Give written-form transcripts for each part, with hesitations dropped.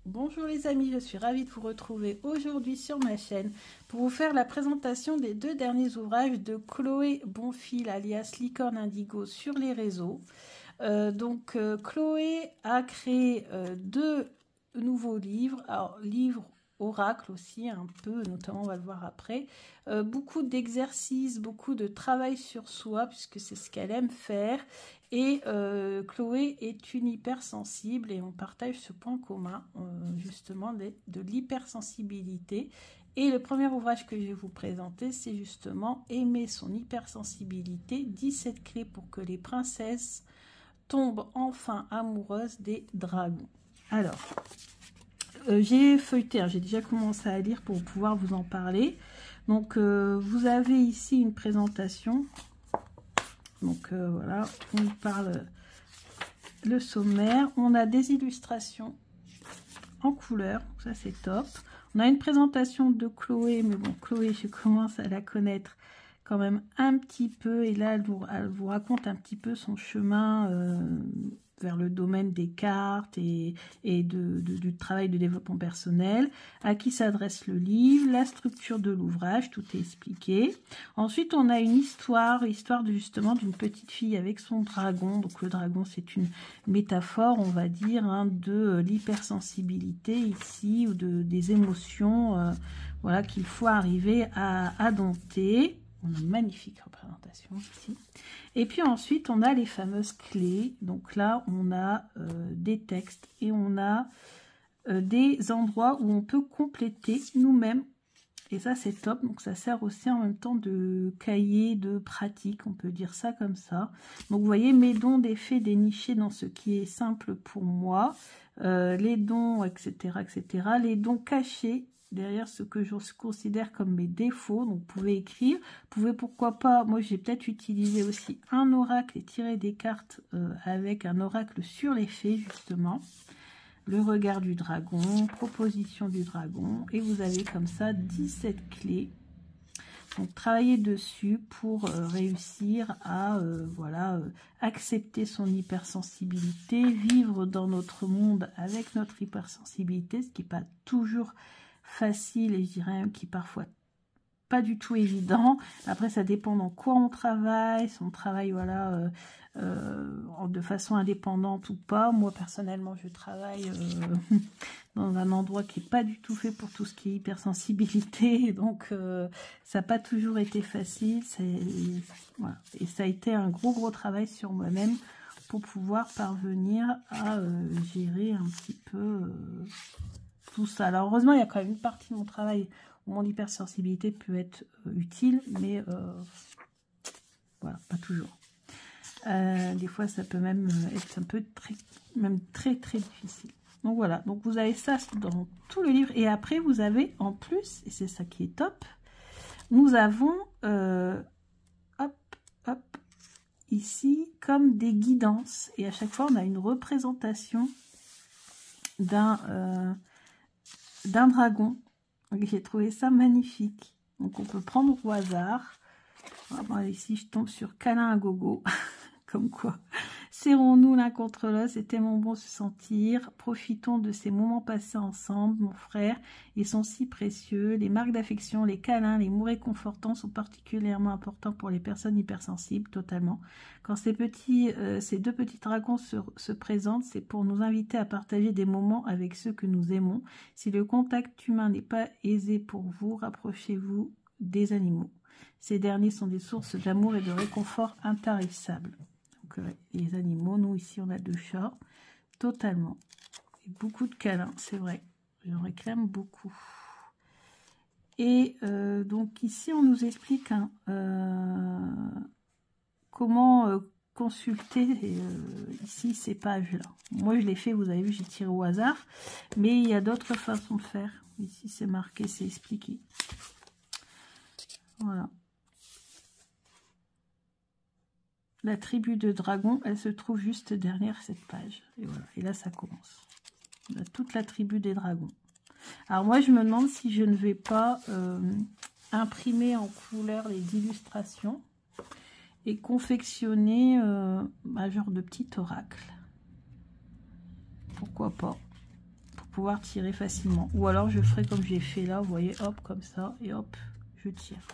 Bonjour les amis, je suis ravie de vous retrouver aujourd'hui sur ma chaîne pour vous faire la présentation des deux derniers ouvrages de Chloé Bonfil alias Licorne Indigo sur les réseaux. Chloé a créé deux nouveaux livres, alors livres oracle aussi un peu, notamment on va le voir après, beaucoup d'exercices, beaucoup de travail sur soi puisque c'est ce qu'elle aime faire. Et Chloé est une hypersensible et on partage ce point commun justement de l'hypersensibilité. Et le premier ouvrage que je vais vous présenter, c'est justement Aimer son hypersensibilité, 17 clés pour que les princesses tombent enfin amoureuses des dragons. Alors, j'ai feuilleté, hein, j'ai déjà commencé à lire pour pouvoir vous en parler. Donc, vous avez ici une présentation. Donc, voilà, on parle le sommaire. On a des illustrations en couleur, ça c'est top. On a une présentation de Chloé, mais bon, Chloé, je commence à la connaître quand même un petit peu. Et là, elle vous raconte un petit peu son chemin vers le domaine des cartes et du travail de développement personnel, à qui s'adresse le livre, la structure de l'ouvrage, tout est expliqué. Ensuite, on a une histoire justement d'une petite fille avec son dragon. Donc le dragon, c'est une métaphore, on va dire, hein, de l'hypersensibilité ici, ou des émotions voilà, qu'il faut arriver à dompter. On a une magnifique représentation ici. Et puis ensuite, on a les fameuses clés. Donc là, on a des textes et on a des endroits où on peut compléter nous-mêmes. Et ça, c'est top. Donc ça sert aussi en même temps de cahier de pratique, on peut dire ça comme ça. Donc vous voyez, mes dons d'effets dénichés dans ce qui est simple pour moi. Les dons, etc., etc. Les dons cachés derrière ce que je considère comme mes défauts. Donc vous pouvez écrire, vous pouvez pourquoi pas, moi j'ai peut-être utilisé aussi un oracle et tirer des cartes avec un oracle sur les fées justement. Le regard du dragon, proposition du dragon, et vous avez comme ça 17 clés. Donc travaillez dessus pour réussir à voilà, accepter son hypersensibilité, vivre dans notre monde avec notre hypersensibilité, ce qui n'est pas toujours facile et je dirais même qui parfois pas du tout évident. Après, ça dépend dans quoi on travaille, si on travaille voilà, de façon indépendante ou pas. Moi, personnellement, je travaille dans un endroit qui n'est pas du tout fait pour tout ce qui est hypersensibilité. Donc, ça n'a pas toujours été facile. Voilà. Et ça a été un gros travail sur moi-même pour pouvoir parvenir à gérer un petit peu tout ça. Alors, heureusement, il y a quand même une partie de mon travail où mon hypersensibilité peut être utile, mais voilà, pas toujours. Des fois, ça peut même être un peu très difficile. Donc voilà, donc vous avez ça dans tout le livre. Et après, vous avez en plus, et c'est ça qui est top, nous avons, hop, ici, comme des guidances. Et à chaque fois, on a une représentation d'un dragon. J'ai trouvé ça magnifique. Donc on peut prendre au hasard. Bon, ici, je tombe sur câlin à gogo. Comme quoi, serrons-nous l'un contre l'autre, c'est tellement bon se sentir. Profitons de ces moments passés ensemble, mon frère. Ils sont si précieux. Les marques d'affection, les câlins, les mots réconfortants sont particulièrement importants pour les personnes hypersensibles, totalement. Quand ces deux petits dragons se présentent, c'est pour nous inviter à partager des moments avec ceux que nous aimons. Si le contact humain n'est pas aisé pour vous, rapprochez-vous des animaux. Ces derniers sont des sources d'amour et de réconfort intarissables. Donc, les animaux, nous ici on a 2 chats, totalement. Et beaucoup de câlins, c'est vrai. J'en réclame beaucoup. Et donc ici on nous explique hein, comment consulter ici ces pages-là. Moi je l'ai fait, vous avez vu, j'ai tiré au hasard. Mais il y a d'autres façons de faire. Ici c'est marqué, c'est expliqué. Voilà. La tribu de dragons, elle se trouve juste derrière cette page. Et voilà, et là ça commence. On a toute la tribu des dragons. Alors moi je me demande si je ne vais pas imprimer en couleur les illustrations et confectionner un genre de petit oracle. Pourquoi pas? pouvoir tirer facilement. Ou alors je ferai comme j'ai fait là, vous voyez, hop, comme ça, et hop, je tire.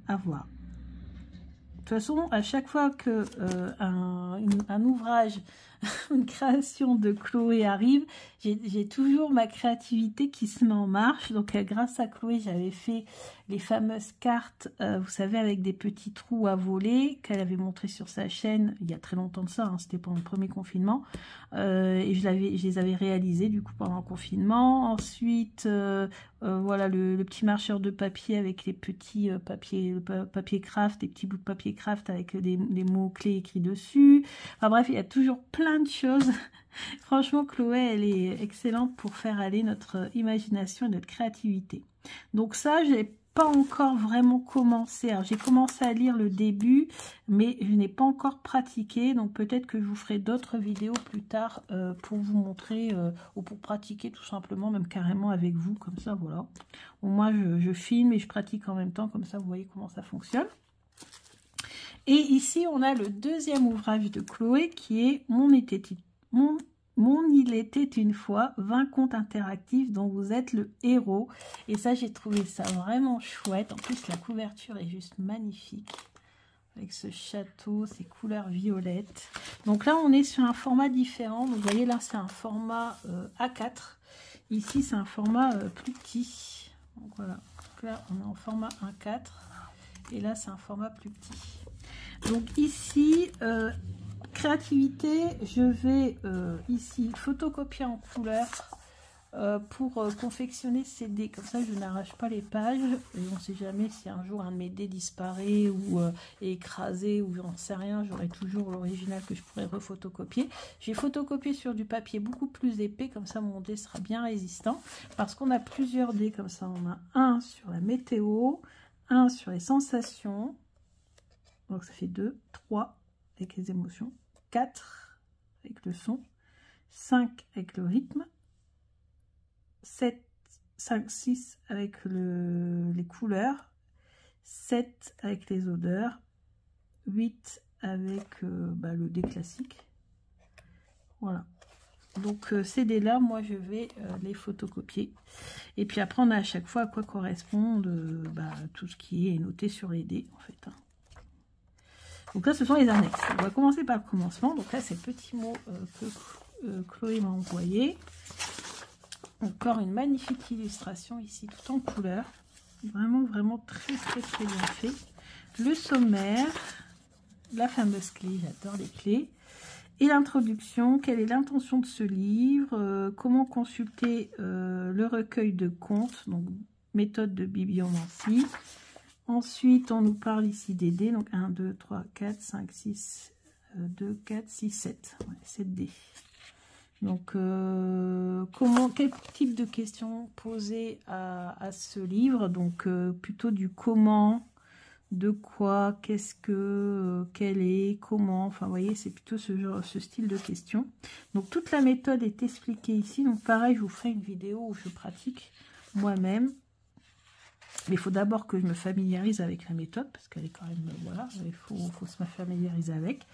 À voir. De toute façon, à chaque fois que un ouvrage, une création de Chloé arrive, j'ai toujours ma créativité qui se met en marche. Donc grâce à Chloé, j'avais fait les fameuses cartes, vous savez, avec des petits trous à voler, qu'elle avait montré sur sa chaîne il y a très longtemps de ça, hein, c'était pendant le premier confinement. Et je les avais réalisées du coup pendant le confinement. Ensuite, voilà le petit marcheur de papier avec les petits papier craft, des petits bouts de papier craft avec des mots-clés écrits dessus. Enfin bref, il y a toujours plein de choses. Franchement, Chloé, elle est excellente pour faire aller notre imagination et notre créativité. Donc ça, j'ai pas encore vraiment commencé. Alors j'ai commencé à lire le début, mais je n'ai pas encore pratiqué. Donc peut-être que je vous ferai d'autres vidéos plus tard pour vous montrer ou pour pratiquer tout simplement, même carrément avec vous, comme ça, voilà. Au moins je filme et je pratique en même temps, comme ça vous voyez comment ça fonctionne. Et ici, on a le deuxième ouvrage de Chloé qui est Il était une fois, 20 contes interactifs dont vous êtes le héros. Et ça, j'ai trouvé ça vraiment chouette. En plus, la couverture est juste magnifique. Avec ce château, ces couleurs violettes. Donc là, on est sur un format différent. Donc, vous voyez, là, c'est un format A4. Ici, c'est un format plus petit. Donc voilà. Donc là, on est en format A4. Et là, c'est un format plus petit. Donc ici, créativité, je vais ici photocopier en couleur pour confectionner ces dés. Comme ça, je n'arrache pas les pages. Et on ne sait jamais si un jour un de mes dés disparaît ou est écrasé ou j'en sais rien. J'aurai toujours l'original que je pourrais refotocopier. J'ai photocopié sur du papier beaucoup plus épais. Comme ça, mon dé sera bien résistant. Parce qu'on a plusieurs dés comme ça. On a un sur la météo, un sur les sensations. Donc ça fait 2, 3 avec les émotions, 4 avec le son, 5 avec le rythme, 7, 5, 6 avec les couleurs, 7 avec les odeurs, 8 avec le dé classique. Voilà. Donc ces dés-là, moi je vais les photocopier. Et puis après, on a à chaque fois à quoi correspondent tout ce qui est noté sur les dés en fait. Hein. Donc là, ce sont les annexes. On va commencer par le commencement. Donc là, c'est le petit mot que Chloé m'a envoyé. Encore une magnifique illustration ici, tout en couleur. Vraiment, vraiment très, très, très bien fait. Le sommaire, la fameuse clé, j'adore les clés. Et l'introduction, quelle est l'intention de ce livre, comment consulter le recueil de contes, donc méthode de bibliomancie. Ensuite, on nous parle ici des dés. Donc 1, 2, 3, 4, 5, 6, 2, 4, 6, 7. Ouais, 7 dés. Donc, quel type de questions poser à ce livre? Donc, plutôt du comment, de quoi, qu'est-ce que, quel est, comment. Enfin, vous voyez, c'est plutôt ce style de questions. Donc, toute la méthode est expliquée ici. Donc, pareil, je vous ferai une vidéo où je pratique moi-même. Mais il faut d'abord que je me familiarise avec la méthode, parce qu'elle est quand même, voilà, il faut se familiariser avec.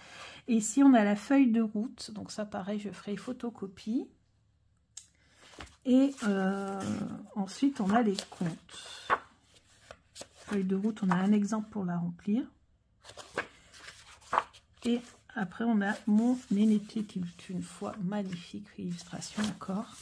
Et ici, on a la feuille de route. Donc ça, pareil, je ferai photocopie. Et ensuite, on a les comptes. Feuille de route, on a un exemple pour la remplir. Et après, on a mon Était une fois, magnifique illustration encore.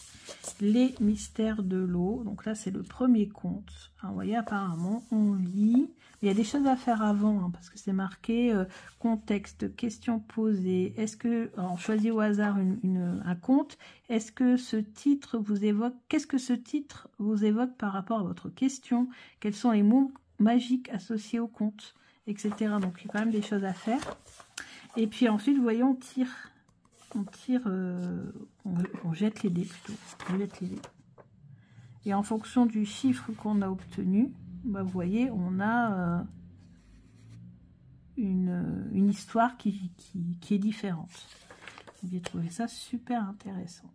Les mystères de l'eau. Donc là, c'est le premier conte. Alors, vous voyez, apparemment, on lit. Il y a des choses à faire avant, hein, parce que c'est marqué contexte, questions posées. Est-ce que, on choisit au hasard un conte. Est-ce que ce titre vous évoque, qu'est-ce que ce titre vous évoque par rapport à votre question? Quels sont les mots magiques associés au conte, etc. Donc, il y a quand même des choses à faire. Et puis ensuite, vous voyez, on jette les dés plutôt. On jette les dés. Et en fonction du chiffre qu'on a obtenu, vous voyez, on a une histoire qui est différente. J'ai trouvé ça super intéressant.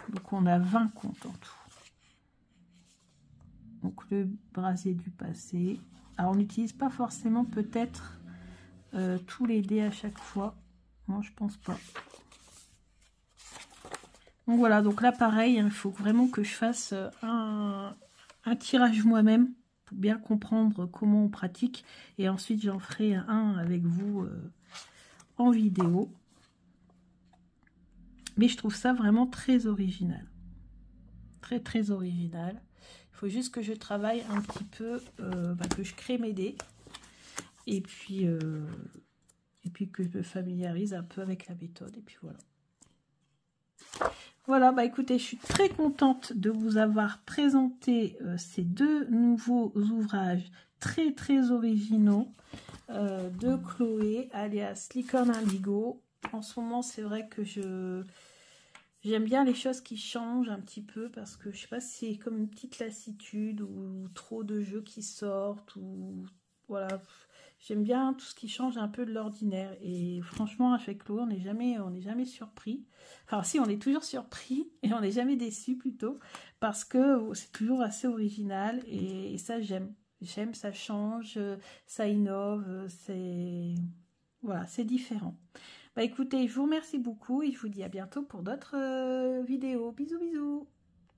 Donc on a 20 contes en tout. Donc le brasier du passé. Alors on n'utilise pas forcément peut-être tous les dés à chaque fois. Moi je pense pas. Donc voilà, donc là pareil, il faut vraiment que je fasse un tirage moi-même pour bien comprendre comment on pratique. Et ensuite j'en ferai un avec vous en vidéo. Mais je trouve ça vraiment très original. Très original. Il faut juste que je travaille un petit peu, que je crée mes dés. Et puis que je me familiarise un peu avec la méthode. Et puis voilà. Voilà, bah écoutez, je suis très contente de vous avoir présenté ces deux nouveaux ouvrages très originaux de Chloé, alias Licorne Indigo. En ce moment, c'est vrai que j'aime bien les choses qui changent un petit peu parce que je sais pas si c'est comme une petite lassitude ou trop de jeux qui sortent ou voilà. J'aime bien tout ce qui change un peu de l'ordinaire et franchement avec Chloé on n'est jamais surpris. Enfin si, on est toujours surpris et on n'est jamais déçu plutôt parce que c'est toujours assez original et ça j'aime. J'aime, ça change, ça innove, voilà, c'est différent. Bah écoutez, je vous remercie beaucoup et je vous dis à bientôt pour d'autres vidéos. Bisous bisous.